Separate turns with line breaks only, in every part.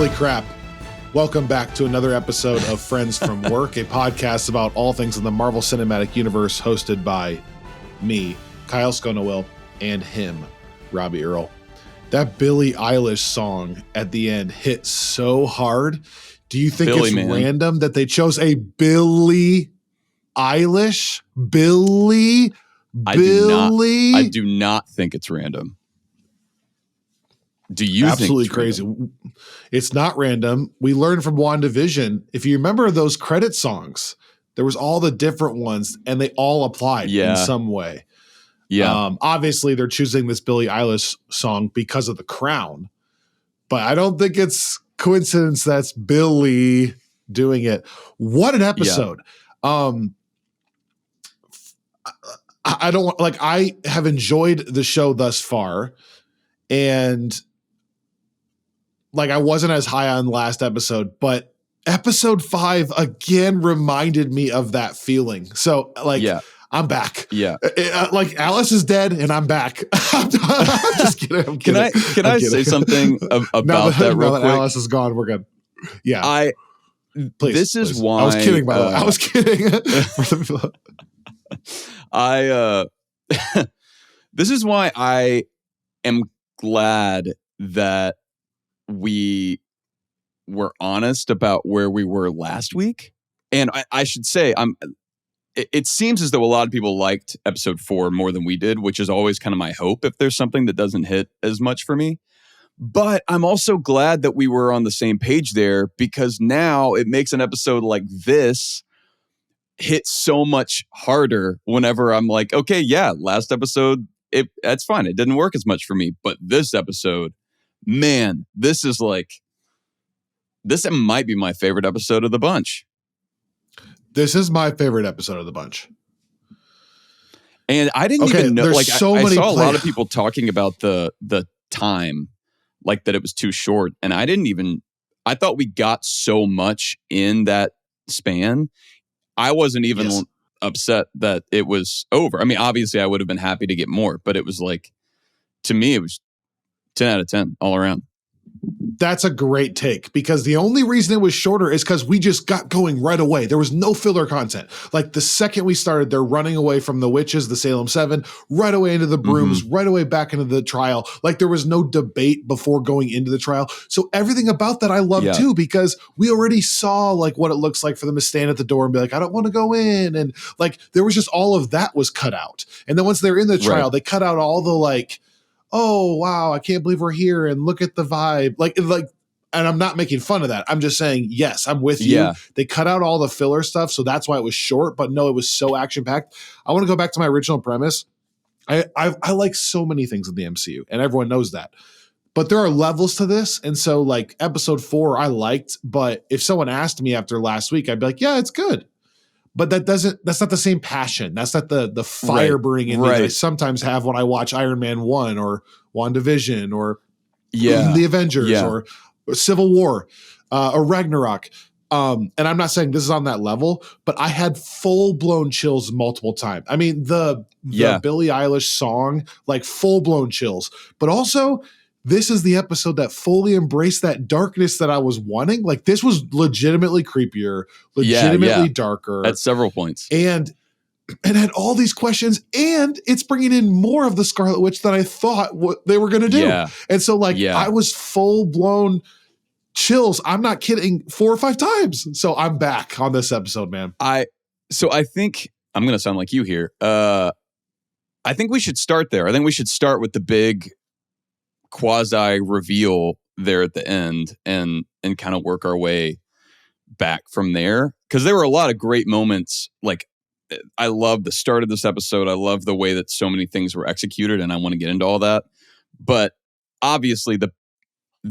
Holy crap. Welcome back to another episode of Friends from Work, a podcast about all things in the Marvel Cinematic Universe, hosted by me, Kyle Sconowell, and him, Robbie Earl. That Billie Eilish song at the end hit so hard. Do you think it's random that they chose a Billie Eilish?
I do not think it's random. Do you
Absolutely
think it's
crazy?
Random?
It's not random. We learned from WandaVision. If you remember those credit songs, there was all the different ones and they all applied in some way.
Yeah.
Obviously they're choosing this Billie Eilish song because of The Crown, but I don't think it's coincidence that's Billie doing it. What an episode. Yeah. I don't want, like, I have enjoyed the show thus far, and like, I wasn't as high on last episode, but episode 5 again reminded me of that feeling. So like, I'm back.
Yeah.
Like, Alice is dead and I'm back. I'm just kidding.
Can I say something about that real quick?
Alice is gone, we're good. Yeah.
This is why
I was kidding, by the way. I was kidding.
This is why I am glad that we were honest about where we were last week. And I should say, it seems as though a lot of people liked episode 4 more than we did, which is always kind of my hope if there's something that doesn't hit as much for me. But I'm also glad that we were on the same page there, because now it makes an episode like this hit so much harder whenever I'm like, okay, yeah, last episode, that's fine. It didn't work as much for me. But this episode, man, this might be my favorite episode of the bunch.
This is my favorite episode of the bunch.
And I didn't even know, like, I saw a lot of people talking about the time, like that it was too short. And I thought we got so much in that span. I wasn't even upset that it was over. I mean, obviously I would have been happy to get more, but it was like, to me, it was 10 out of 10 all around.
That's a great take, because the only reason it was shorter is because we just got going right away. There was no filler content. Like, the second we started, they're running away from the witches, the Salem 7, right away into the brooms, right away back into the trial. Like, there was no debate before going into the trial. So everything about that I love too, because we already saw like what it looks like for them to stand at the door and be like, I don't want to go in. And like, there was just all of that was cut out. And then once they're in the trial, they cut out all the like, oh, wow, I can't believe we're here and look at the vibe. Like, and I'm not making fun of that. I'm just saying, yes, I'm with you. They cut out all the filler stuff, so that's why it was short, but no, it was so action-packed. I want to go back to my original premise. I like so many things in the MCU, and everyone knows that. But there are levels to this, and so like episode 4 I liked, but if someone asked me after last week, I'd be like, yeah, it's good. But that's not the same passion. That's not the fire burning in me that I sometimes have when I watch Iron Man 1 or WandaVision or the Avengers or Civil War or Ragnarok. And I'm not saying this is on that level, but I had full blown chills multiple times. I mean, the Billie Eilish song, like full blown chills, but also this is the episode that fully embraced that darkness that I was wanting. Like, this was legitimately creepier, legitimately darker
at several points,
and had all these questions. And it's bringing in more of the Scarlet Witch than I thought what they were going to do. And so, like, I was full blown chills. I'm not kidding. 4 or 5 times. So I'm back on this episode, man.
I think I'm going to sound like you here. I think we should start there. I think we should start with the big quasi reveal there at the end and kind of work our way back from there, because there were a lot of great moments. Like, I love the start of this episode. I love the way that so many things were executed, and I want to get into all that. But obviously the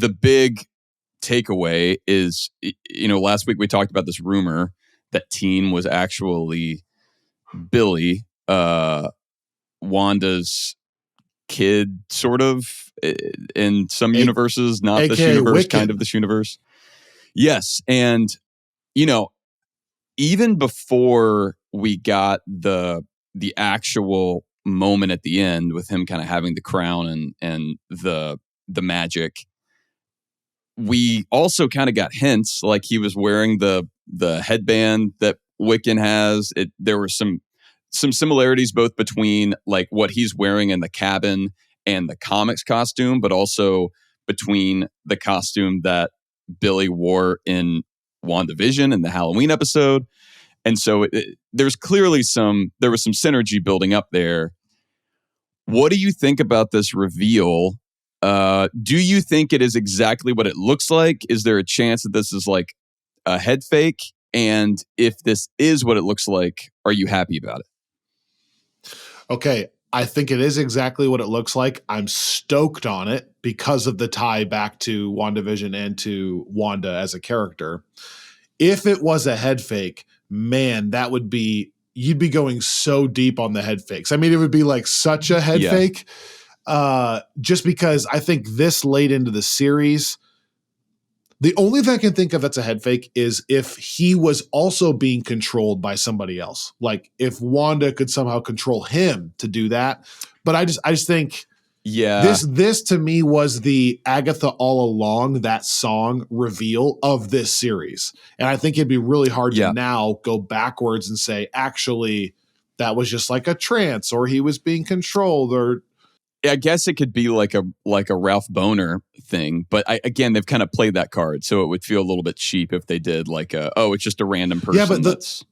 big takeaway is, you know, last week we talked about this rumor that Teen was actually Billy, Wanda's kid, sort of, in some universes, not this universe, Wicked. Kind of this universe. Yes. And, you know, even before we got the actual moment at the end with him kind of having the crown and the magic, we also kind of got hints, like he was wearing the headband that Wiccan has. There were some similarities both between like what he's wearing in the cabin and the comics costume, but also between the costume that Billy wore in WandaVision in the Halloween episode. And so there's clearly there was some synergy building up there. What do you think about this reveal? Do you think it is exactly what it looks like? Is there a chance that this is like a head fake? And if this is what it looks like, are you happy about it?
Okay, I think it is exactly what it looks like. I'm stoked on it because of the tie back to WandaVision and to Wanda as a character. If it was a head fake, man, that would be, you'd be going so deep on the head fakes. I mean, it would be like such a head fake. Just because I think this late into the series, the only thing I can think of that's a head fake is if he was also being controlled by somebody else. Like if Wanda could somehow control him to do that. But I just think this to me was the Agatha all along, that song reveal of this series. And I think it'd be really hard to now go backwards and say, actually, that was just like a trance or he was being controlled or
I guess it could be like a Ralph Boner thing, but again, they've kind of played that card, so it would feel a little bit cheap if they did like it's just a random person.
Yeah,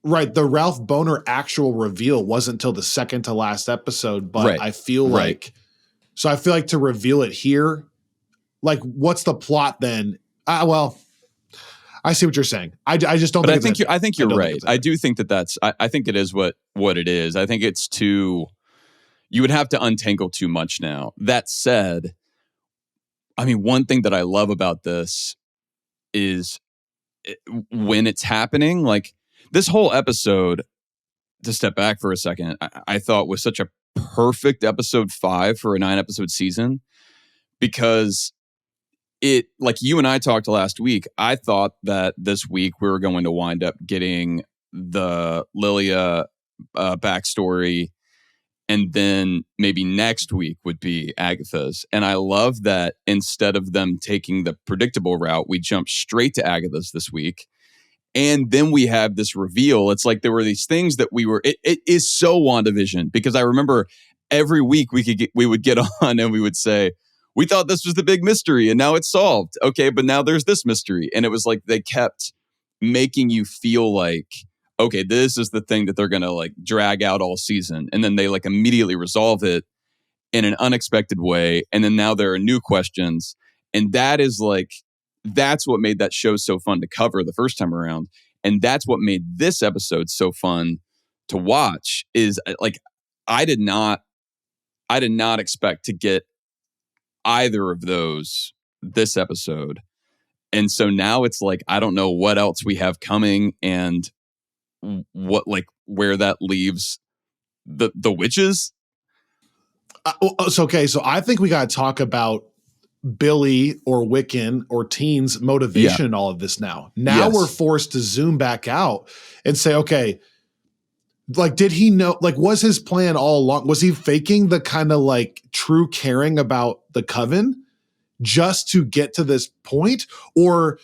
but the Ralph Boner actual reveal wasn't until the second to last episode, but I feel like to reveal it here, like what's the plot then? Well, I see what you're saying. I just don't.
But I think you're right. I do think that's. I think it is what it is. I think it's too. You would have to untangle too much now. That said, I mean, one thing that I love about this is when it's happening, like this whole episode, to step back for a second, I thought was such a perfect episode 5 for a 9-episode season because it, like you and I talked last week, I thought that this week we were going to wind up getting the Lilia backstory. And then maybe next week would be Agatha's. And I love that instead of them taking the predictable route, we jump straight to Agatha's this week. And then we have this reveal. It's like there were these things that it is so WandaVision because I remember every week we would get on and we would say, we thought this was the big mystery and now it's solved. Okay, but now there's this mystery. And it was like they kept making you feel like, okay, this is the thing that they're going to like drag out all season. And then they like immediately resolve it in an unexpected way. And then now there are new questions. And that is like, that's what made that show so fun to cover the first time around. And that's what made this episode so fun to watch is like, I did not expect to get either of those this episode. And so now it's like, I don't know what else we have coming and what like where that leaves the witches.
So I think we got to talk about Billy or Wiccan or Teen's motivation in all of this now. Now we're forced to zoom back out and say, okay, like, did he know, like, was his plan all along? Was he faking the kind of like true caring about the coven just to get to this point? Or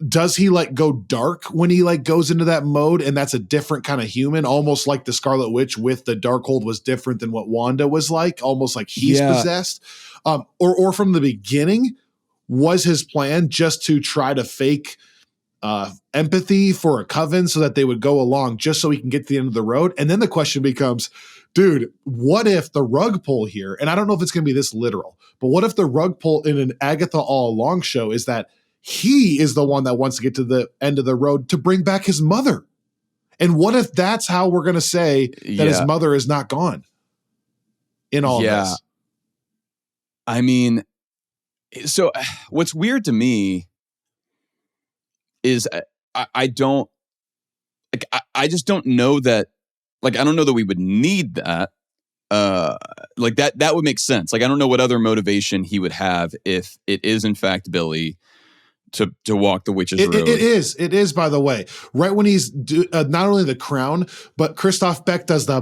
does he like go dark when he like goes into that mode and that's a different kind of human, almost like the Scarlet Witch with the Darkhold was different than what Wanda was like, almost like he's possessed. Or from the beginning, was his plan just to try to fake empathy for a coven so that they would go along just so he can get to the end of the road? And then the question becomes, dude, what if the rug pull here, and I don't know if it's going to be this literal, but what if the rug pull in an Agatha all along show is that he is the one that wants to get to the end of the road to bring back his mother? And what if that's how we're going to say that his mother is not gone in all of this?
I mean, so what's weird to me is I don't like, I just don't know that, like, I don't know that we would need that. Like that would make sense. Like, I don't know what other motivation he would have if it is in fact Billy to walk the witch's road.
It is, by the way, right when he's not only the crown, but Christoph Beck does the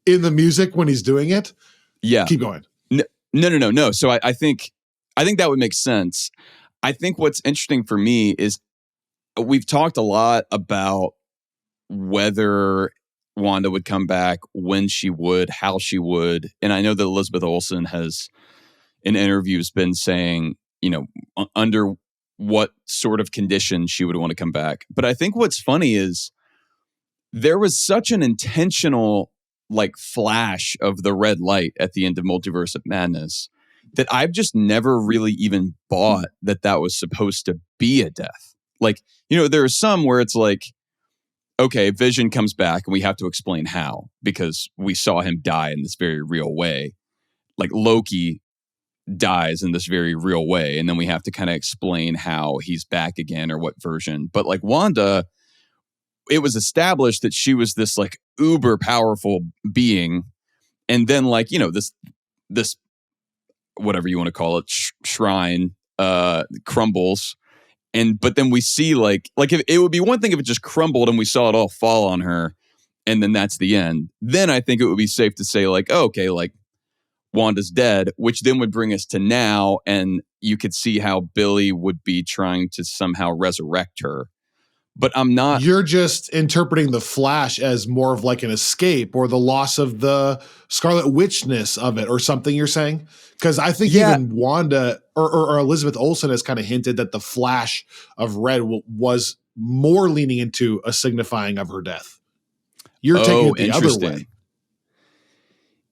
in the music when he's doing it.
Yeah.
Keep going.
No. So I think I think that would make sense. I think what's interesting for me is we've talked a lot about whether Wanda would come back, when she would, how she would. And I know that Elizabeth Olsen has, in interviews, been saying, under what sort of condition she would want to come back. But I think what's funny is there was such an intentional flash of the red light at the end of Multiverse of Madness that I've just never really even bought that was supposed to be a death. There are some where it's like, okay, Vision comes back and we have to explain how, because we saw him die in this very real way. Like Loki dies in this very real way, and then we have to kind of explain how he's back again or what version. But Wanda, it was established that she was this uber powerful being, and then this whatever you want to call it, shrine crumbles. But then we see if it would be one thing if it just crumbled and we saw it all fall on her, and then that's the end. Then I think it would be safe to say Wanda's dead, which then would bring us to now, and you could see how Billy would be trying to somehow resurrect her. But I'm not.
You're just interpreting the Flash as more of an escape or the loss of the Scarlet Witchness of it or something, you're saying? Because I think even Wanda or Elizabeth Olsen has kind of hinted that the Flash of Red was more leaning into a signifying of her death. You're taking it the other way.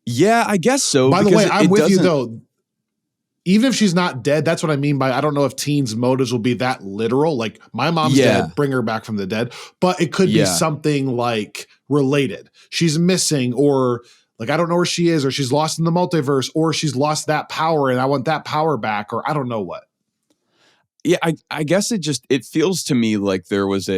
Yeah, I guess so.
By the way, I'm with you, though. Even if she's not dead, that's what I mean by I don't know if teens' motives will be that literal. My mom's dead, bring her back from the dead. But it could be something related. She's missing, or I don't know where she is, or she's lost in the multiverse, or she's lost that power and I want that power back, or I don't know what.
Yeah, I guess it feels to me like there was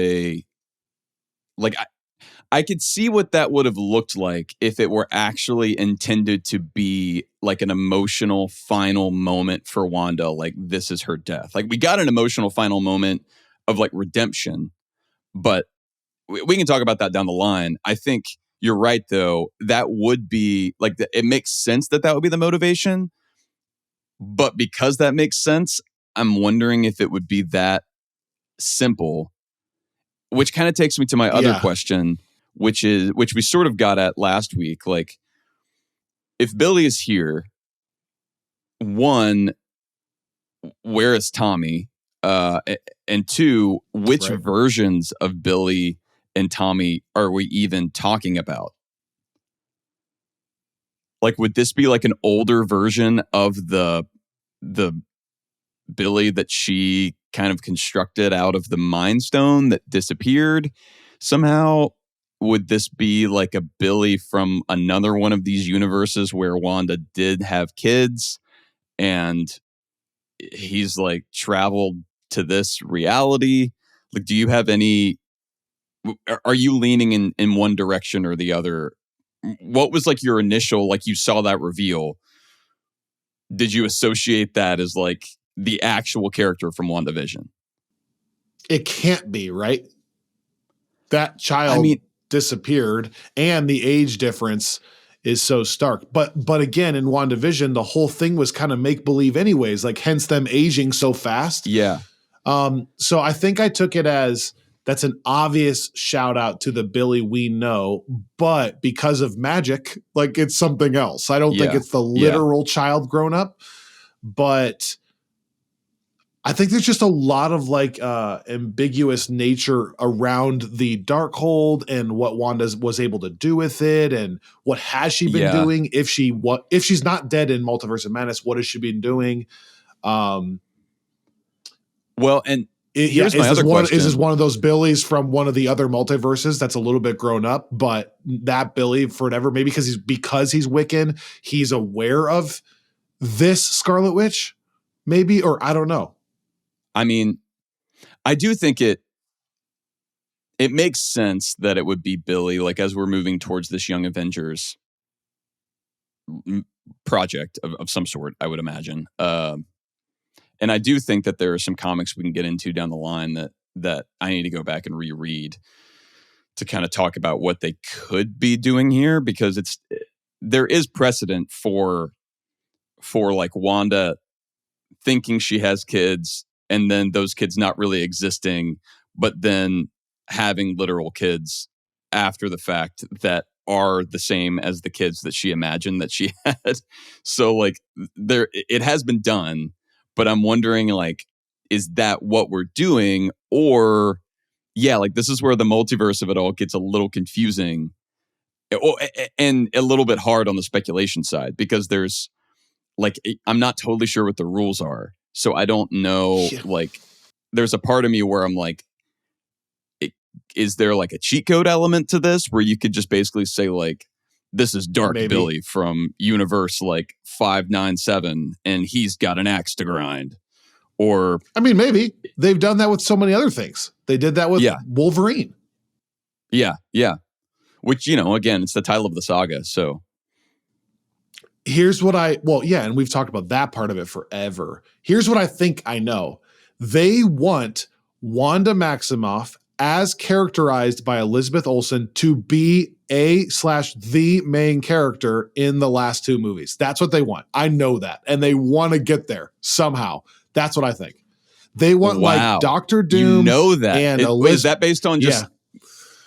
I could see what that would have looked like if it were actually intended to be an emotional final moment for Wanda. This is her death. We got an emotional final moment of redemption, but we can talk about that down the line. I think you're right, though. That would be it makes sense that would be the motivation. But because that makes sense, I'm wondering if it would be that simple, which kind of takes me to my other question, which we sort of got at last week. If Billy is here, one, where is Tommy? And two, which versions of Billy and Tommy are we even talking about? Would this be an older version of the Billy that she kind of constructed out of the Mind Stone that disappeared somehow? Would this be a Billy from another one of these universes where Wanda did have kids and he's traveled to this reality? Do you have any, are you leaning in one direction or the other? What was your initial, you saw that reveal? Did you associate that as the actual character from WandaVision?
It can't be, right? That child disappeared, and the age difference is so stark. But again, in WandaVision, the whole thing was kind of make believe, anyways. Hence them aging so fast.
Yeah.
So I think I took it as that's an obvious shout out to the Billy we know, but because of magic, it's something else. I don't think it's the literal child grown up, but I think there's just a lot of ambiguous nature around the Darkhold and what Wanda was able to do with it, and what has she been doing? If she's not dead in Multiverse of Madness, what has she been doing?
Well, and here's my other question: is
this one of those Billies from one of the other multiverses that's a little bit grown up, but that Billy, for whatever, maybe because he's Wiccan, he's aware of this Scarlet Witch, maybe, or I don't know.
I mean, I do think it makes sense that it would be Billy, as we're moving towards this Young Avengers project of some sort, I would imagine. And I do think that there are some comics we can get into down the line that I need to go back and reread to kind of talk about what they could be doing here, because there is precedent for Wanda thinking she has kids and then those kids not really existing, but then having literal kids after the fact that are the same as the kids that she imagined that she had. So like it has been done, but I'm wondering like, is that what we're doing? Or yeah, like this is where the multiverse of it all gets a little confusing and a little bit hard on the speculation side because there's like, I'm not totally sure what the rules are. So I don't know,
Yeah.
like there's a part of me where I'm like, is there like a cheat code element to this where you could just basically say like, this is Dark
Maybe.
Billy from universe like 597 and he's got an axe to grind? Or
I mean, maybe they've done that with so many other things. They did that with Wolverine.
Yeah. Which, again, it's the title of the saga. So
here's what and we've talked about that part of it forever. Here's what I think I know. They want Wanda Maximoff as characterized by Elizabeth Olsen to be the main character in the last two movies. That's what they want. I know that. And they want to get there somehow. That's what I think. They want like Doctor Doom.
You know that.
And
is that based on just... Yeah.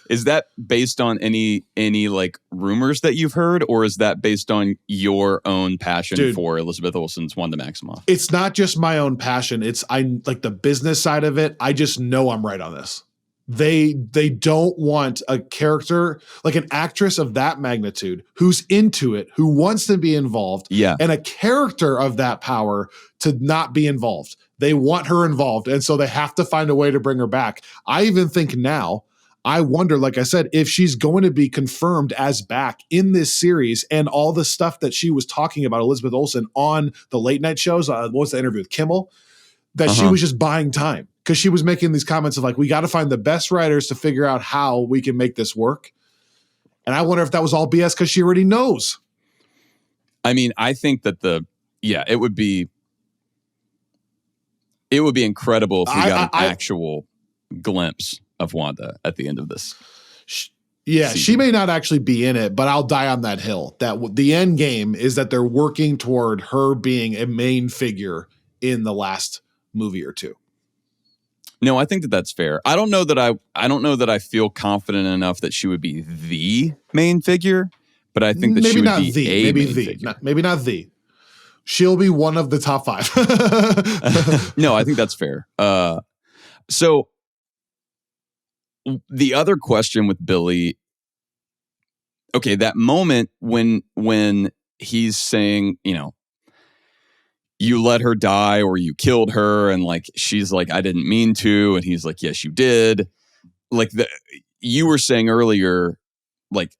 Is that based on any like rumors that you've heard, or is that based on your own passion for Elizabeth Olsen's Wanda Maximoff?
It's not just my own passion. I like the business side of it. I just know I'm right on this. They don't want a character like an actress of that magnitude who's into it, who wants to be involved, and a character of that power to not be involved. They want her involved, and so they have to find a way to bring her back. I even think now, I wonder, like I said, if she's going to be confirmed as back in this series and all the stuff that she was talking about Elizabeth Olsen on the late night shows. What was the interview with Kimmel? That she was just buying time because she was making these comments of like, we got to find the best writers to figure out how we can make this work. And I wonder if that was all BS because she already knows.
I mean, I think that it would be incredible if we got an actual glimpse of Wanda at the end of this.
Yeah, she may not actually be in it, but I'll die on that hill. That the end game is that they're working toward her being a main figure in the last movie or two.
No, I think that that's fair. I don't know that I feel confident enough that she would be the main figure, but I think that she would be a main figure.
Maybe not the. She'll be one of the top 5.
No, I think that's fair. So the other question with Billy, okay, that moment when he's saying, you let her die or you killed her, and like she's like, I didn't mean to, and he's like, yes, you did. Like you were saying earlier, like,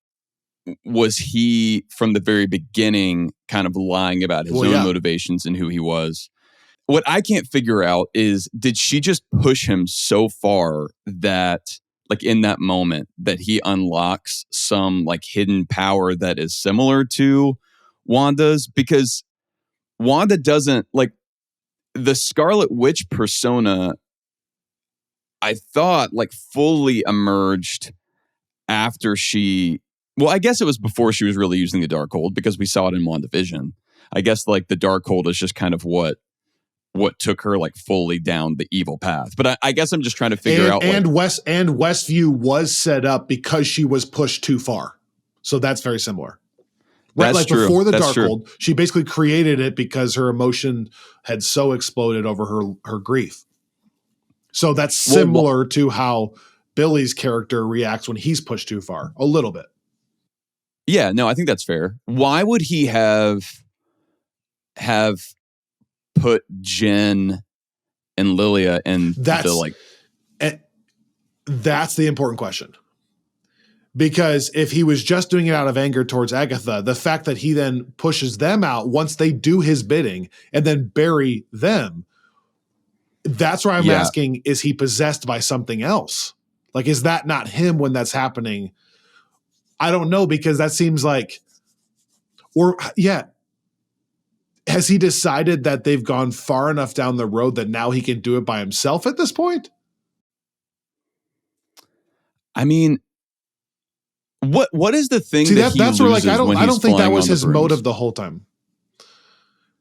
was he from the very beginning kind of lying about his own motivations and who he was? What I can't figure out is, did she just push him so far that, like in that moment, that he unlocks some like hidden power that is similar to Wanda's? Because Wanda doesn't, like, the Scarlet Witch persona, I thought, like, fully emerged after I guess it was before she was really using the Darkhold, because we saw it in WandaVision. I guess like the Darkhold is just kind of what took her like fully down the evil path. But I guess I'm just trying to figure out.
And Westview was set up because she was pushed too far. So that's very similar. Right,
that's
like
true.
Before the
That's
Darkhold, she basically created it because her emotion had so exploded over her grief. So that's similar to how Billy's character reacts when he's pushed too far, a little bit.
Yeah, no, I think that's fair. Why would he have put Jen and Lilia in
That's the important question. Because if he was just doing it out of anger towards Agatha, the fact that he then pushes them out once they do his bidding and then bury them, that's where I'm asking, is he possessed by something else? Like, is that not him when that's happening? I don't know, because that seems like, has he decided that they've gone far enough down the road that now he can do it by himself at this point?
I mean, what is the thing that he
that's where, like,
loses
I don't think that was his motive the whole time.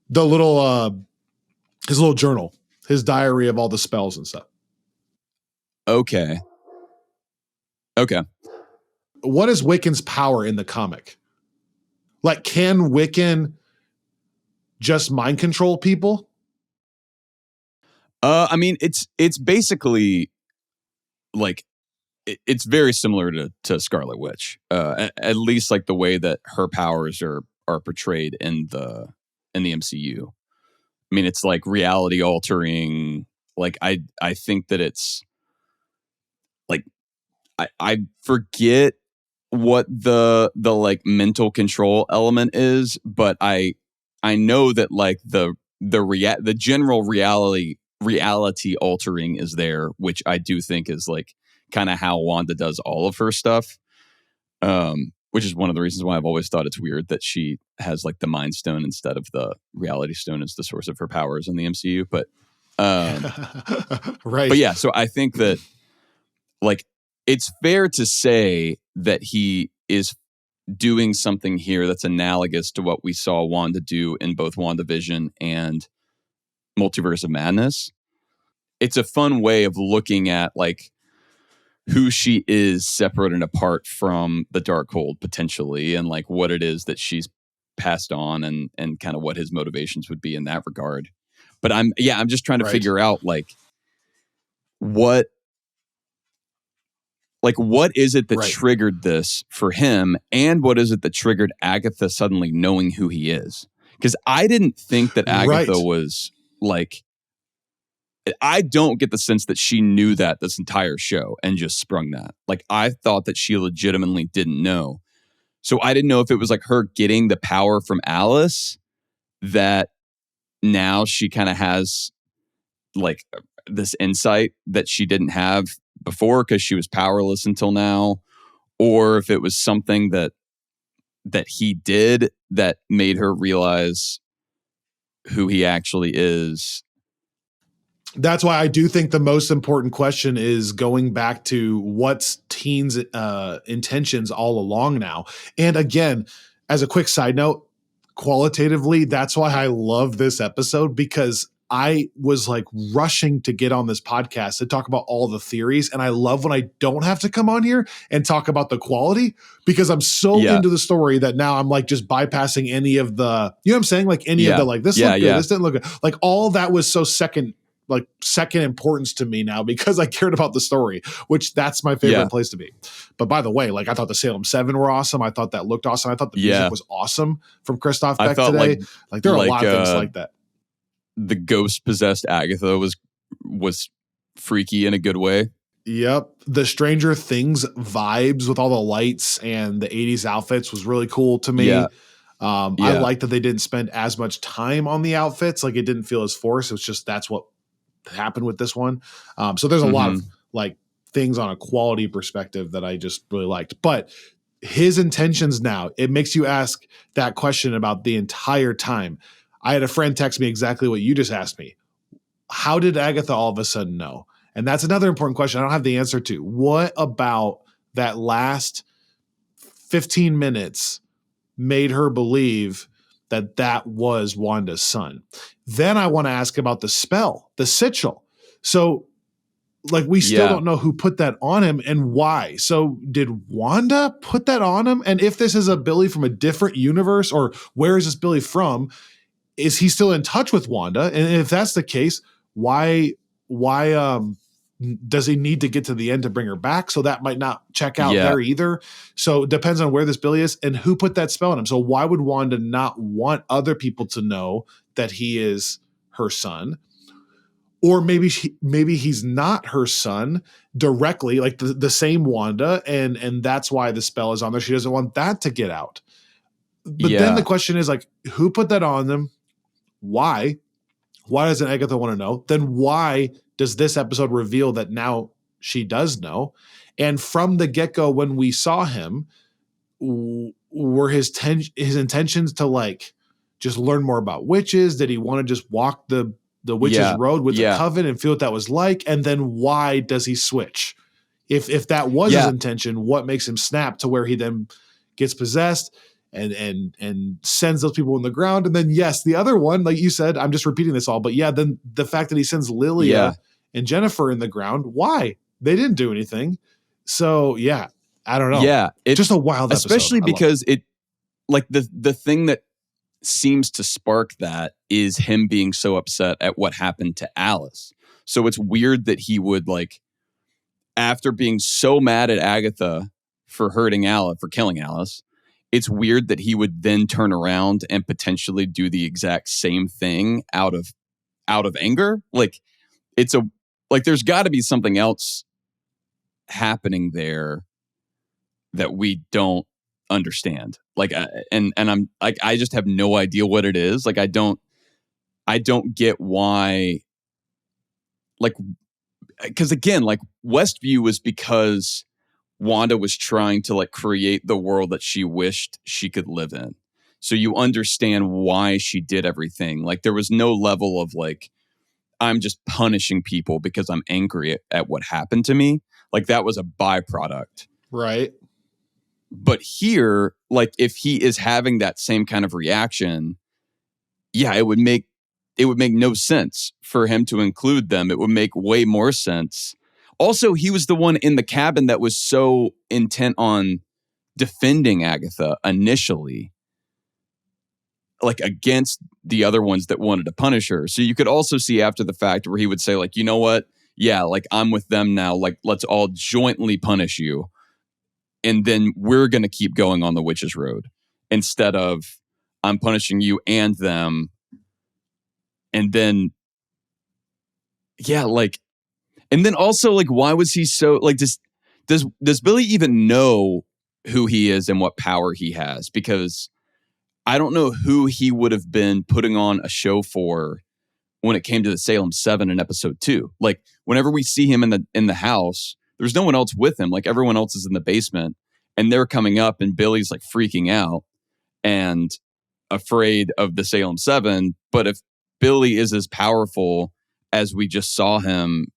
The little His little journal, his diary of all the spells and stuff.
Okay.
What is Wiccan's power in the comic? Like, can Wiccan just mind control people?
I mean, it's basically like it's very similar to Scarlet Witch. At least like the way that her powers are portrayed in the MCU. I mean, it's like reality altering. Like I think that it's like I forget what the like mental control element is, but I know that like the general reality altering is there, which I do think is like kind of how Wanda does all of her stuff. Which is one of the reasons why I've always thought it's weird that she has like the Mind Stone instead of the Reality Stone as the source of her powers in the MCU.
Right.
But yeah, so I think that like it's fair to say that he is doing something here that's analogous to what we saw Wanda do in both WandaVision and Multiverse of Madness. It's a fun way of looking at like who she is separate and apart from the Darkhold potentially, and like what it is that she's passed on, and kind of what his motivations would be in that regard. But I'm just trying to
Right.
figure out what is it that
Right.
triggered this for him, and what is it that triggered Agatha suddenly knowing who he is? Because I didn't think that Agatha
Right.
was like, I don't get the sense that she knew that this entire show and just sprung that. Like, I thought that she legitimately didn't know. So I didn't know if it was like her getting the power from Alice that now she kind of has like this insight that she didn't have before because she was powerless until now, or if it was something that he did that made her realize who he actually is.
That's why I do think the most important question is going back to what's Teen's intentions all along now. And again, as a quick side note, qualitatively, that's why I love this episode, because I was like rushing to get on this podcast to talk about all the theories. And I love when I don't have to come on here and talk about the quality, because I'm so
Yeah.
into the story that now I'm like just bypassing any of the, you know what I'm saying? Like any of the, like, this looked good, this didn't look good. Like all that was so second importance to me now because I cared about the story, which that's my favorite place to be. But by the way, like I thought the Salem 7 were awesome. I thought that looked awesome. I thought the music was awesome from Christoph Beck today. Like there are a lot of things like that.
The ghost possessed Agatha was freaky in a good way.
Yep. The Stranger Things vibes with all the lights and the 80s outfits was really cool to me. I like that they didn't spend as much time on the outfits. Like it didn't feel as forced. It was just, that's what happened with this one. So there's a lot of like things on a quality perspective that I just really liked. But his intentions now, it makes you ask that question about the entire time. I had a friend text me exactly what you just asked me. How did Agatha all of a sudden know? And that's another important question I don't have the answer to. What about that last 15 minutes made her believe that that was Wanda's son? Then I want to ask about the spell, the sigil. So like we still don't know who put that on him and why. So did Wanda put that on him? And if this is a Billy from a different universe, or where is this Billy from? Is he still in touch with Wanda? And if that's the case, why does he need to get to the end to bring her back? So that might not check out there either. So it depends on where this Billy is and who put that spell on him. So why would Wanda not want other people to know that he is her son? Or maybe he's not her son directly, like the same Wanda, and that's why the spell is on there. She doesn't want that to get out. But then the question is like, who put that on them? Why? Why doesn't Agatha want to know? Then why does this episode reveal that now she does know? And from the get-go, when we saw him, were his intentions to like just learn more about witches? Did he want to just walk the witches road with the coven and feel what that was like? And then why does he switch? If that was his intention, what makes him snap to where he then gets possessed? and sends those people in the ground. And then yes, the other one, like you said, I'm just repeating this all, but yeah, then the fact that he sends Lilia and Jennifer in the ground, why? They didn't do anything. So yeah, I don't know.
Yeah,
just a wild episode.
Especially because it like the thing that seems to spark that is him being so upset at what happened to Alice. So it's weird that he would like, after being so mad at Agatha for hurting Alice, for killing Alice, it's weird that he would then turn around and potentially do the exact same thing out of anger. Like there's got to be something else happening there that we don't understand. Like and I'm like, I just have no idea what it is. Like I don't get why, like, because again, like Westview was because Wanda was trying to like create the world that she wished she could live in. So you understand why she did everything. Like there was no level of like, I'm just punishing people because I'm angry at what happened to me. Like that was a byproduct.
Right.
But here, like if he is having that same kind of reaction, yeah, it would make no sense for him to include them. It would make way more sense. Also, he was the one in the cabin that was so intent on defending Agatha initially, like against the other ones that wanted to punish her. So you could also see after the fact where he would say like, you know what? Yeah, like I'm with them now. Like let's all jointly punish you. And then we're going to keep going on the witch's road instead of I'm punishing you and them. And then, yeah, like, and then also like, why was he so like, does Billy even know who he is and what power he has? Because I don't know who he would have been putting on a show for when it came to the Salem 7 in episode 2. Like whenever we see him in the house, there's no one else with him. Like everyone else is in the basement and they're coming up and Billy's like freaking out and afraid of the Salem 7. But if Billy is as powerful as we just saw him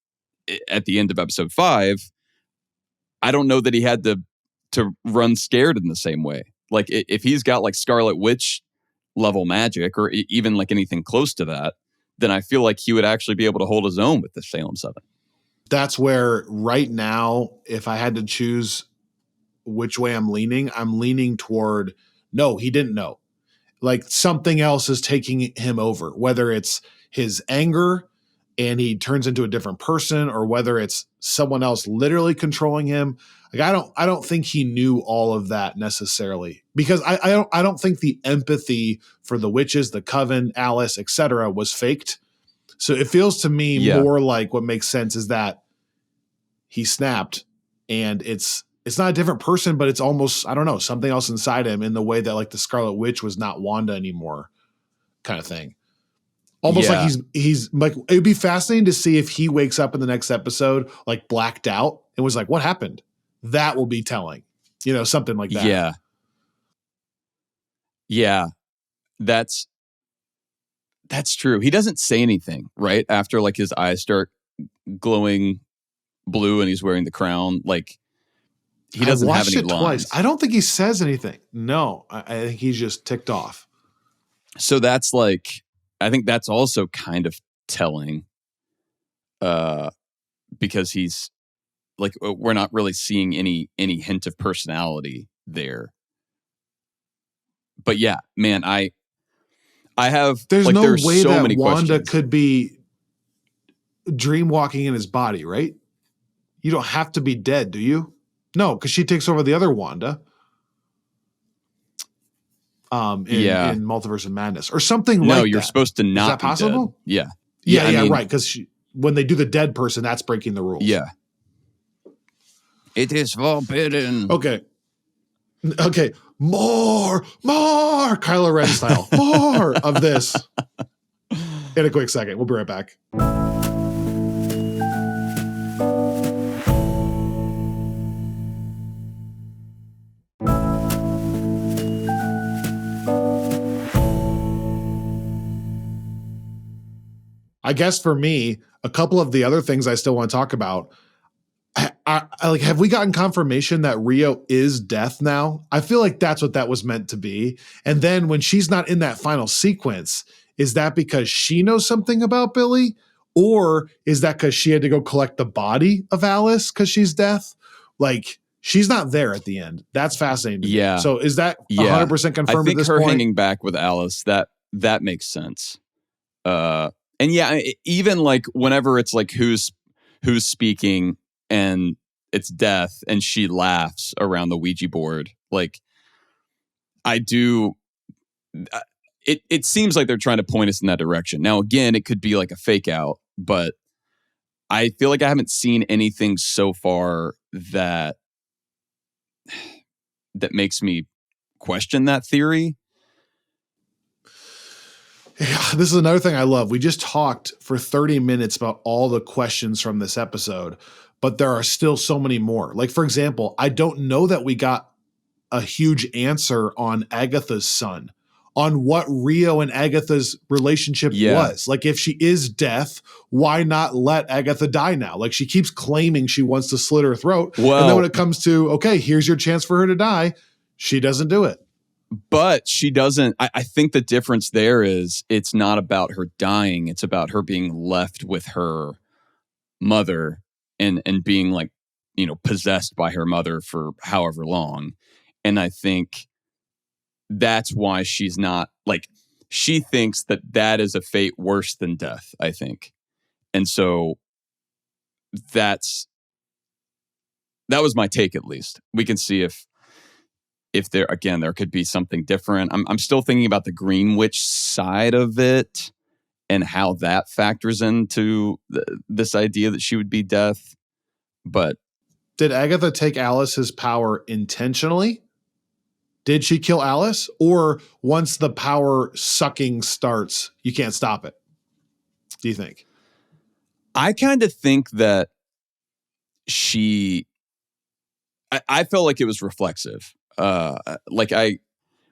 at the end of episode 5, I don't know that he had to run scared in the same way. Like if he's got like Scarlet Witch level magic or even like anything close to that, then I feel like he would actually be able to hold his own with the Salem 7.
That's where right now, if I had to choose which way I'm leaning toward, no, he didn't know. Like something else is taking him over, whether it's his anger and he turns into a different person or whether it's someone else literally controlling him. Like I don't think he knew all of that necessarily because I don't think the empathy for the witches, the coven, Alice, etc. was faked. So it feels to me more like what makes sense is that he snapped and it's not a different person, but it's almost, I don't know, something else inside him in the way that like the Scarlet Witch was not Wanda anymore kind of thing. Almost like he's like, it'd be fascinating to see if he wakes up in the next episode, like blacked out and was like, what happened? That will be telling, something like that.
Yeah. Yeah. That's true. He doesn't say anything, right? After like his eyes start glowing blue and he's wearing the crown. Like he doesn't have any lines. Twice.
I don't think he says anything. No, I think he's just ticked off.
So that's like, I think that's also kind of telling, because he's like, we're not really seeing any hint of personality there. But yeah, man, I have.
There's
like,
no
there's
way
so
that
many
Wanda
questions.
could be dream walking in his body, right? You don't have to be dead, do you? No, because she takes over the other Wanda. In Multiverse of Madness or something like that. No,
you're supposed to not. Is
that possible?
Be dead.
Yeah, right. Because when they do the dead person, that's breaking the rules.
Yeah. It is forbidden.
Okay. More Kylo Ren style. More of this. In a quick second. We'll be right back. I guess for me, a couple of the other things I still want to talk about, like, have we gotten confirmation that Rio is death now? I feel like that's what that was meant to be. And then when she's not in that final sequence, is that because she knows something about Billy? Or is that because she had to go collect the body of Alice because she's death? Like, she's not there at the end. That's fascinating to me.
Yeah.
So is that
Yeah.
100%
I
confirmed at
think
this
her
point?
hanging back with Alice, that makes sense. And yeah, even like whenever it's like who's speaking and it's death and she laughs around the Ouija board, like I do it seems like they're trying to point us in that direction. Now again, it could be like a fake out, but I feel like I haven't seen anything so far that makes me question that theory.
Yeah, this is another thing I love. We just talked for 30 minutes about all the questions from this episode, but there are still so many more. Like, for example, I don't know that we got a huge answer on Agatha's son, on what Rio and Agatha's relationship
Yeah.
was. Like, if she is death, why not let Agatha die now? Like, she keeps claiming she wants to slit her throat. And then when
Well,
it comes to, okay, here's your chance for her to die, she doesn't do it.
but she doesn't. I think the difference there is it's not about her dying. It's about her being left with her mother and being like, possessed by her mother for however long. And I think that's why she's not like, she thinks that is a fate worse than death, I think. And so that's, that was my take, at least. We can see if there, again, there could be something different. I'm still thinking about the Green Witch side of it and how that factors into this idea that she would be death. But
Did Agatha take Alice's power intentionally? Did she kill Alice? Or once the power sucking starts, you can't stop it? Do you think?
I kind of think that she, I felt like it was reflexive.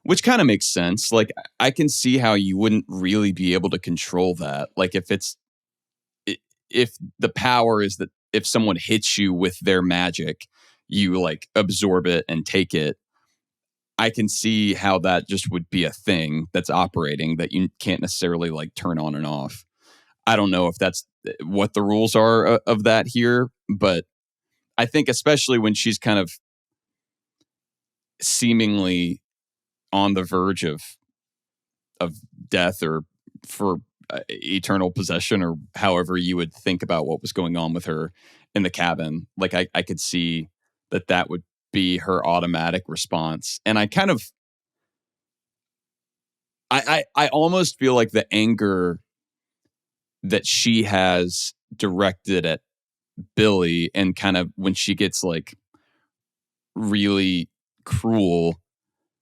Which kind of makes sense. Like, I can see how you wouldn't really be able to control that. Like, if the power is that if someone hits you with their magic, you like absorb it and take it. I can see how that just would be a thing that's operating that you can't necessarily like turn on and off. I don't know if that's what the rules are of that here, but I think especially when she's kind of seemingly on the verge of death or for eternal possession or however you would think about what was going on with her in the cabin, like I could see that would be her automatic response. And I kind of I almost feel like the anger that she has directed at Billy and kind of when she gets like really cruel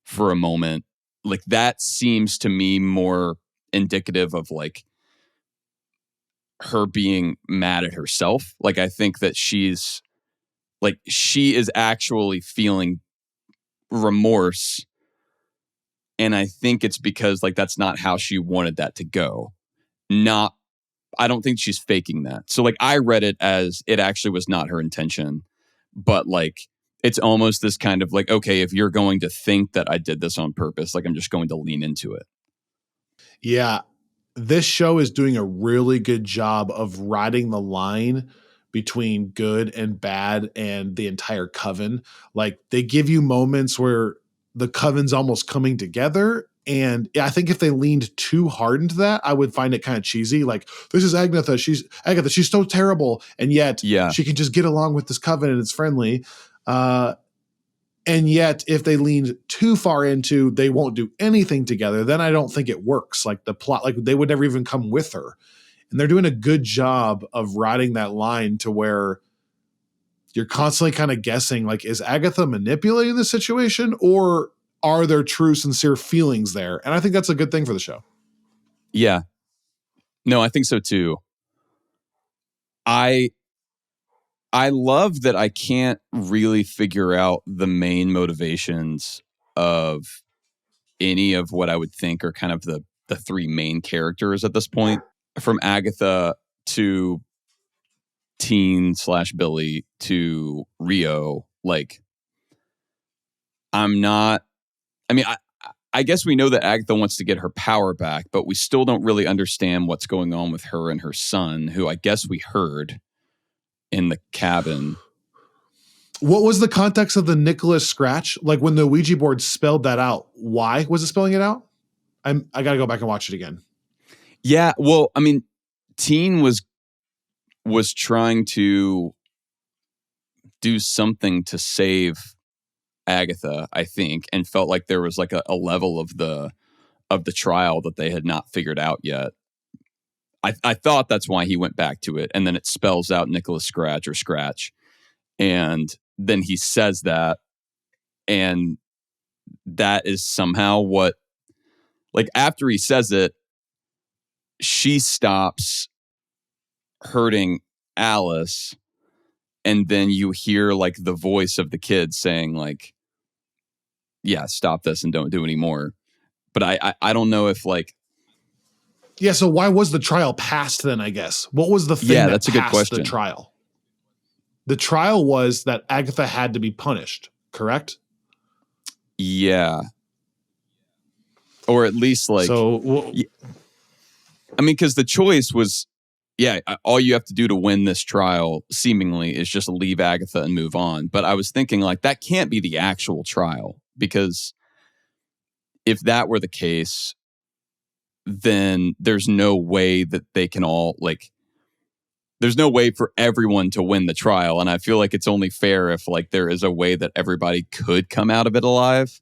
for a moment, like that seems to me more indicative of like her being mad at herself. Like I think that she is actually feeling remorse, and I think it's because like that's not how she wanted that to go. Not I don't think she's faking that. So like I read it as it actually was not her intention, but like it's almost this kind of like, okay, if you're going to think that I did this on purpose, like I'm just going to lean into it.
Yeah, this show is doing a really good job of riding the line between good and bad and the entire coven. Like they give you moments where the coven's almost coming together. And I think if they leaned too hard into that, I would find it kind of cheesy. Like, this is Agatha. She's so terrible. And yet
Yeah.
she can just get along with this coven and it's friendly. And yet, if they leaned too far into they won't do anything together, then I don't think it works. Like the plot, like they would never even come with her. And they're doing a good job of riding that line to where you're constantly kind of guessing, like, is Agatha manipulating the situation or are there true, sincere feelings there? And I think that's a good thing for the show.
Yeah. No, I think so too. I I love that I can't really figure out the main motivations of any of what I would think are kind of the three main characters at this point, from Agatha to Teen/Billy to Rio, like, I'm not. I mean, I guess we know that Agatha wants to get her power back, but we still don't really understand what's going on with her and her son, who I guess we heard in the cabin.
What was the context of the Nicholas scratch? Like when the Ouija board spelled that out, why was it spelling it out? I got to go back and watch it again.
Yeah, well, I mean, Teen was trying to do something to save Agatha, I think, and felt like there was like a level of the trial that they had not figured out yet. I thought that's why he went back to it, and then it spells out Nicholas Scratch, and then he says that, and that is somehow what, like, after he says it, she stops hurting Alice, and then you hear like the voice of the kid saying like, yeah, stop this and don't do anymore. But I don't know if like,
yeah, so why was the trial passed then, I guess? What was the thing that
that's a good
passed
question.
the trial? The trial was that Agatha had to be punished, correct?
Yeah. Or at least like, I mean, because the choice was, all you have to do to win this trial seemingly is just leave Agatha and move on. But I was thinking like, that can't be the actual trial, because if that were the case, then there's no way that they can all like, there's no way for everyone to win the trial. And I feel like it's only fair if like there is a way that everybody could come out of it alive,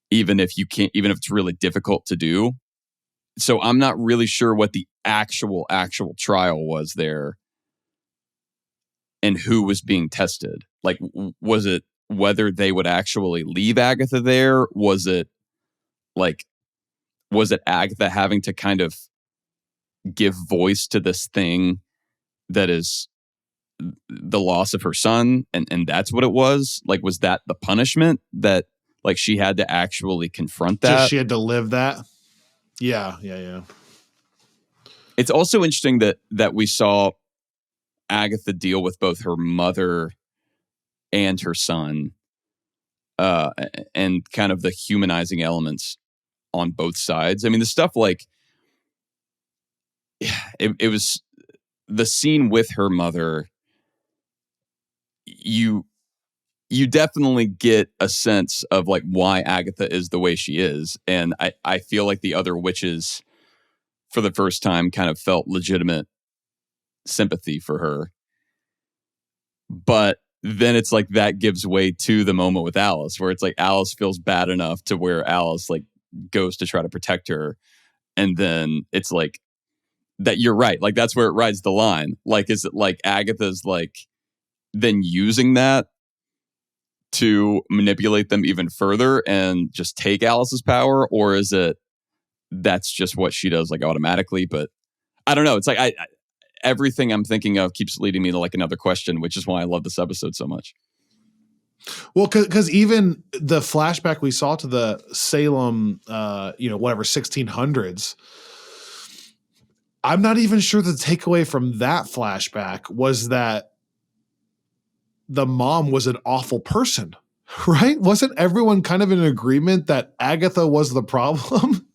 even if it's really difficult to do. So I'm not really sure what the actual trial was there and who was being tested. Like, was it whether they would actually leave Agatha there? Was it Agatha having to kind of give voice to this thing that is the loss of her son? And that's what it was? Like, was that the punishment that like she had to actually confront that?
Just she had to live that? Yeah.
It's also interesting that we saw Agatha deal with both her mother and her son, and kind of the humanizing elements on both sides. I mean, the stuff like, it was the scene with her mother. You definitely get a sense of like why Agatha is the way she is. And I feel like the other witches, for the first time, kind of felt legitimate sympathy for her. But then it's like that gives way to the moment with Alice, where it's like Alice feels bad enough to where Alice like goes to try to protect her. And then it's like that, you're right. Like, that's where it rides the line. Like, is it like Agatha's like then using that to manipulate them even further and just take Alice's power? Or is it that's just what she does like automatically? But I don't know. It's like I everything I'm thinking of keeps leading me to like another question, which is why I love this episode so much.
Well, because even the flashback we saw to the Salem, 1600s, I'm not even sure the takeaway from that flashback was that the mom was an awful person, right? Wasn't everyone kind of in agreement that Agatha was the problem?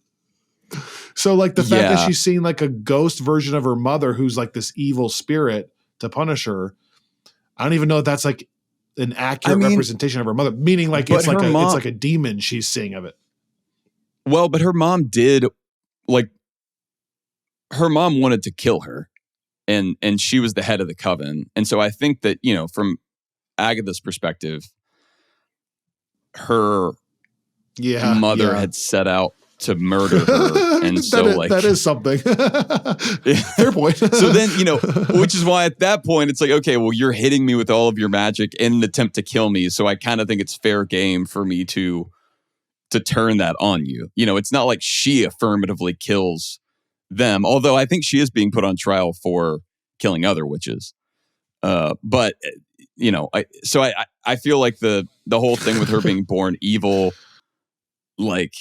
So like the fact that she's seeing like a ghost version of her mother who's like this evil spirit to punish her, I don't even know if that's like an accurate representation of her mother, meaning like it's like a demon she's seeing of it.
Well, but her mom did, like, her mom wanted to kill her, and she was the head of the coven. And so I think that, from Agatha's perspective, her mother had set out to murder her. And so
that is something. Fair point.
So then, which is why at that point it's like, okay, well, you're hitting me with all of your magic in an attempt to kill me. So I kind of think it's fair game for me to turn that on you. It's not like she affirmatively kills them, although I think she is being put on trial for killing other witches. But I feel like the whole thing with her being born evil, like,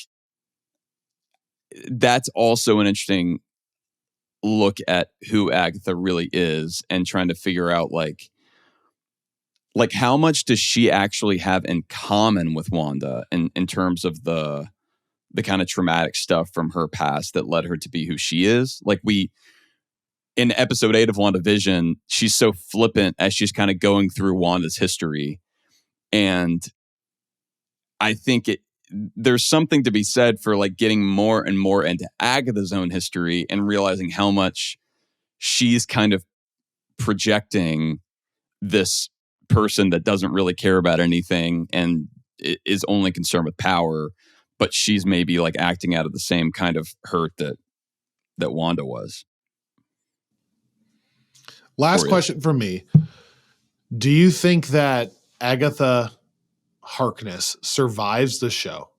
that's also an interesting look at who Agatha really is and trying to figure out like how much does she actually have in common with Wanda in terms of the kind of traumatic stuff from her past that led her to be who she is. Like we in episode 8 of WandaVision, she's so flippant as she's kind of going through Wanda's history. And I think there's something to be said for like getting more and more into Agatha's own history and realizing how much she's kind of projecting this person that doesn't really care about anything and is only concerned with power, but she's maybe like acting out of the same kind of hurt that Wanda was.
Last question from me. Do you think that Agatha Harkness survives the show?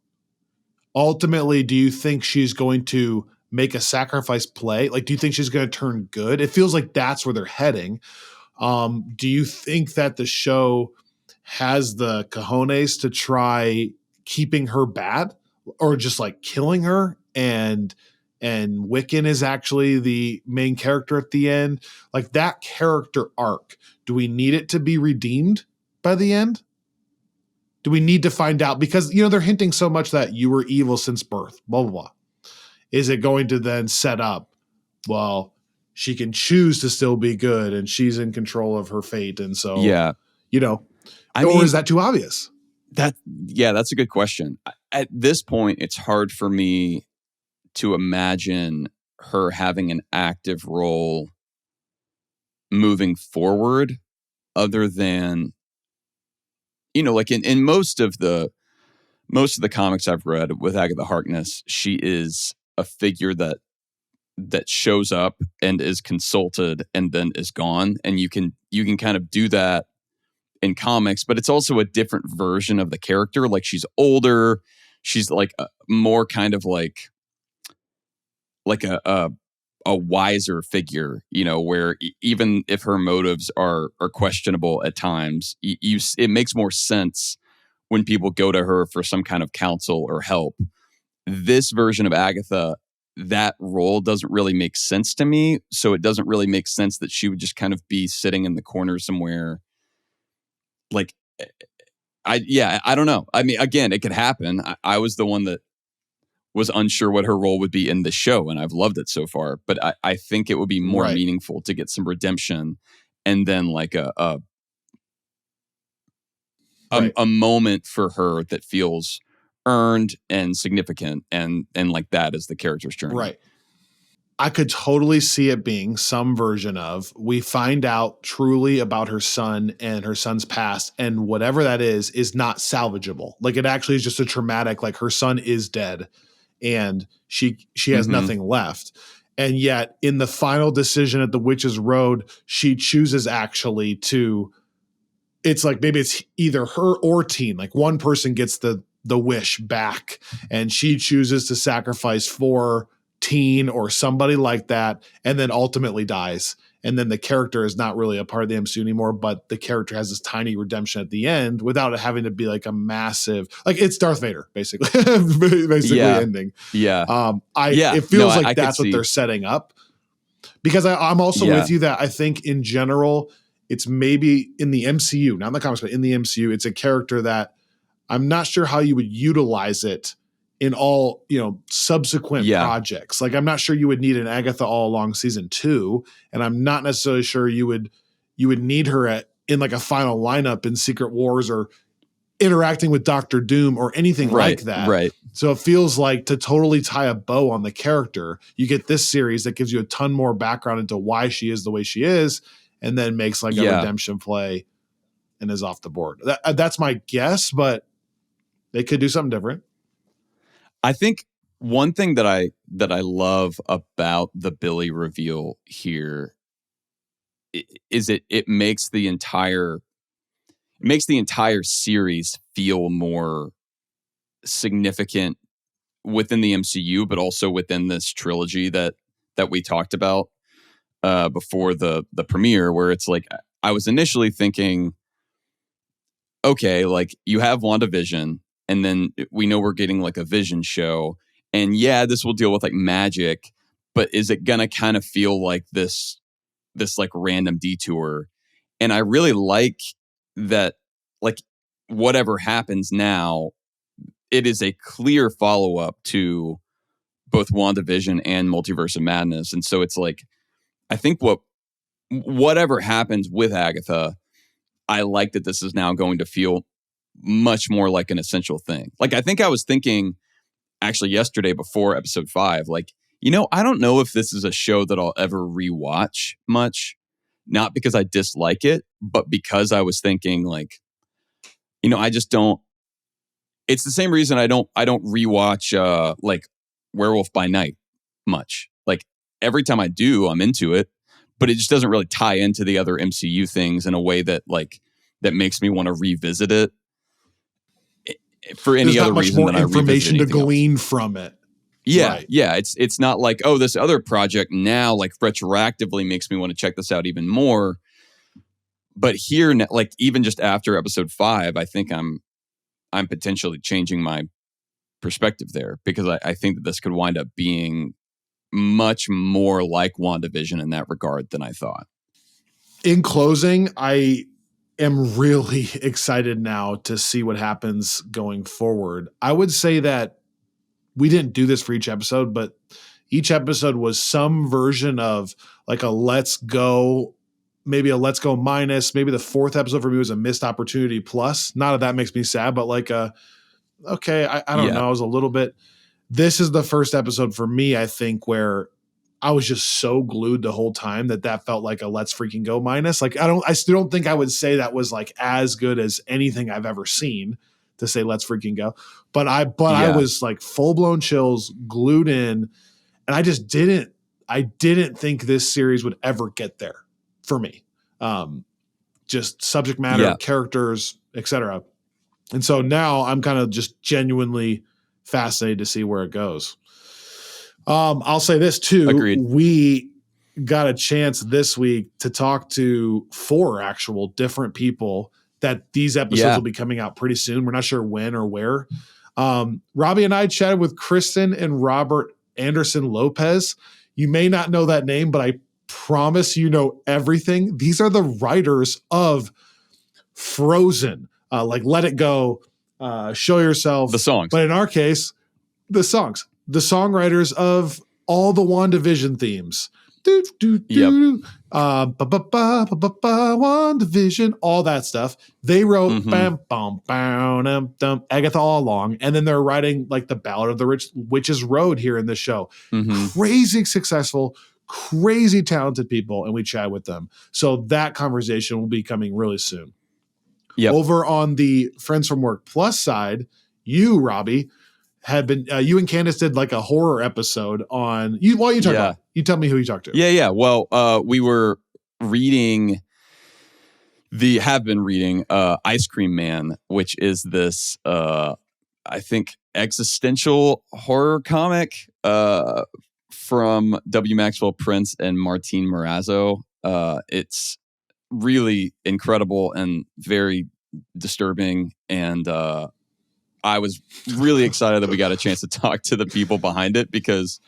Ultimately, do you think she's going to make a sacrifice play? Like, do you think she's going to turn good? It feels like that's where they're heading. Do you think that the show has the cojones to try keeping her bad or just like killing her and Wiccan is actually the main character at the end? Like that character arc, do we need it to be redeemed by the end? Do we need to find out? Because, you know, they're hinting so much that you were evil since birth, blah, blah, blah. Is it going to then set up, well, she can choose to still be good and she's in control of her fate. And so, you know, or is that too obvious?
That's a good question. At this point, it's hard for me to imagine her having an active role moving forward other than, you know, like in most of the comics I've read with Agatha Harkness, she is a figure that shows up and is consulted and then is gone. And you can kind of do that in comics, but it's also a different version of the character. Like she's older, she's like more kind of like a wiser figure, you know, where even if her motives are questionable at times, it makes more sense when people go to her for some kind of counsel or help. This version of Agatha, that role doesn't really make sense to me. So it doesn't really make sense that she would just kind of be sitting in the corner somewhere. Like, I don't know. I mean, again, it could happen. I was the one that was unsure what her role would be in the show, and I've loved it so far. But I think it would be more meaningful to get some redemption and then like a moment for her that feels earned and significant and like that is the character's journey.
Right. I could totally see it being some version of we find out truly about her son and her son's past, and whatever that is not salvageable. Like it actually is just a traumatic, like her son is dead and she has nothing left. And yet in the final decision at the Witch's Road, she chooses actually to, it's like maybe it's either her or Teen. Like one person gets the wish back and she chooses to sacrifice for Teen or somebody like that, and then ultimately dies. And then the character is not really a part of the MCU anymore, but the character has this tiny redemption at the end without it having to be like a massive, like it's Darth Vader, basically, ending.
Yeah.
It feels like that's what they're setting up. Because I'm also with you that I think in general, it's maybe in the MCU, not in the comics, but in the MCU, it's a character that I'm not sure how you would utilize it in all, you know, subsequent projects. Like I'm not sure you would need an Agatha all along season 2, and I'm not necessarily sure you would need her in like a final lineup in Secret Wars or interacting with Doctor Doom or anything like that.
Right.
So it feels like to totally tie a bow on the character, you get this series that gives you a ton more background into why she is the way she is, and then makes like a redemption play and is off the board. That's my guess, but they could do something different.
I think one thing that I love about the Billy reveal here is it makes the entire series feel more significant within the MCU, but also within this trilogy that we talked about before the premiere, where it's like I was initially thinking, okay, like you have WandaVision, and then we know we're getting like a Vision show, and this will deal with like magic, but is it gonna kind of feel like this like random detour? And I really like that, like, whatever happens now, it is a clear follow-up to both WandaVision and Multiverse of Madness. And so it's like, I think whatever happens with Agatha, I like that this is now going to feel much more like an essential thing. Like, I think I was thinking actually yesterday before episode 5, like, I don't know if this is a show that I'll ever rewatch much, not because I dislike it, but because I was thinking, like, I just don't. It's the same reason I don't rewatch like Werewolf by Night much. Like, every time I do, I'm into it, but it just doesn't really tie into the other MCU things in a way that makes me want to revisit it for any
There's
other
not much
reason
more
than I revisit
information to
anything else.
glean from it.
Yeah,
Right.
yeah. It's not like, oh, this other project now, like, retroactively makes me want to check this out even more. But here, like, even just after episode 5, I think I'm potentially changing my perspective there, because I think that this could wind up being much more like WandaVision in that regard than I thought.
In closing, I am really excited now to see what happens going forward. I would say that we didn't do this for each episode, but each episode was some version of like a let's go, maybe a let's go minus. Maybe the 4th episode for me was a missed opportunity plus. Not that makes me sad, but like okay, I don't know. I was a little bit. This is the first episode for me, I think, where I was just so glued the whole time that felt like a let's freaking go minus. Like, I still don't think I would say that was like as good as anything I've ever seen to say let's freaking go. But I was like full blown chills, glued in, and I didn't think this series would ever get there for me. Just subject matter, characters, etc. And so now I'm kind of just genuinely fascinated to see where it goes. I'll say this too.
Agreed.
We got a chance this week to talk to 4 actual different people that these episodes will be coming out pretty soon. We're not sure when or where. Robbie and I chatted with Kristen and Robert Anderson Lopez. You may not know that name, but I promise you know everything. These are the writers of Frozen, like Let It Go, Show Yourself.
The songs.
But in our case, the songs. The songwriters of all the WandaVision themes. WandaVision, all that stuff. They wrote Agatha all along, and then they're writing like the Ballad of the Witch's Road here in this show. Crazy successful, crazy talented people, and we chat with them. So that conversation will be coming really soon. Over on the Friends from Work Plus side, you, Robbie, had been you and Candace did like a horror episode on you. What you talk about? You tell me who you talked to.
Yeah. Well, we were reading have been reading Ice Cream Man, which is this I think existential horror comic from W. Maxwell Prince and Martín Morazzo. It's really incredible and very disturbing, and I was really excited that we got a chance to talk to the people behind it, because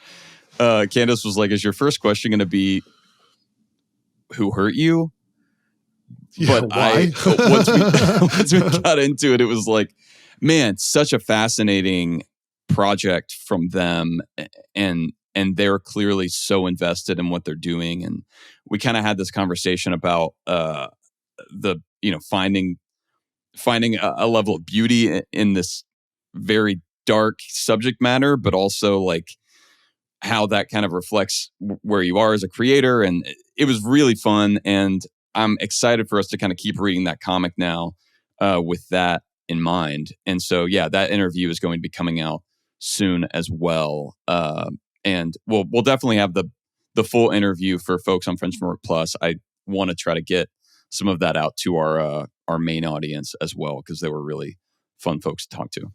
Candace was like, is your first question going to be who hurt you?
Yeah,
but
why?
Once we got into it, it was like, man, such a fascinating project from them, and they're clearly so invested in what they're doing. And we kind of had this conversation about the finding a level of beauty in this very dark subject matter, but also like how that kind of reflects where you are as a creator. And it was really fun, and I'm excited for us to kind of keep reading that comic now with that in mind. And so, yeah, that interview is going to be coming out soon as well. And we'll definitely have the full interview for folks on Friends from Work Plus. I want to try to get some of that out to our main audience as well, because they were really fun folks to talk to.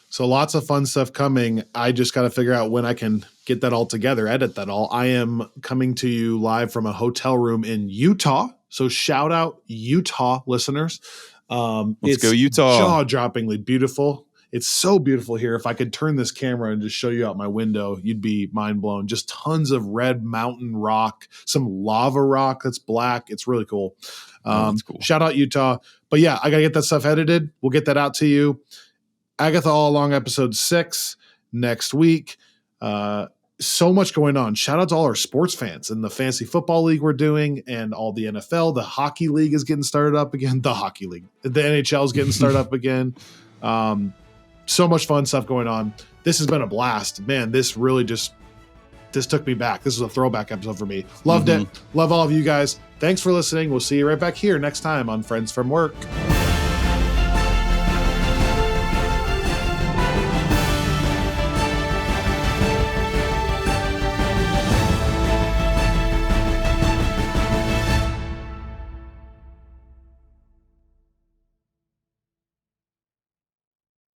So lots of fun stuff coming. I just got to figure out when I can get that all together, edit that all. I am coming to you live from a hotel room in Utah. So shout out Utah listeners.
Let's go Utah.
Jaw-droppingly beautiful. It's so beautiful here. If I could turn this camera and just show you out my window, you'd be mind blown. Just tons of red mountain rock, some lava rock that's black. It's really cool.
That's cool.
Shout out Utah. But yeah, I got to get that stuff edited. We'll get that out to you. Agatha All Along episode 6 next week. So much going on. Shout out to all our sports fans and the fantasy football league we're doing and all the NFL. The hockey league is getting started up again. The hockey league. The NHL is getting started up again. So much fun stuff going on. This has been a blast. Man, this took me back. This is a throwback episode for me. Loved it. Love all of you guys. Thanks for listening. We'll see you right back here next time on Friends from Work.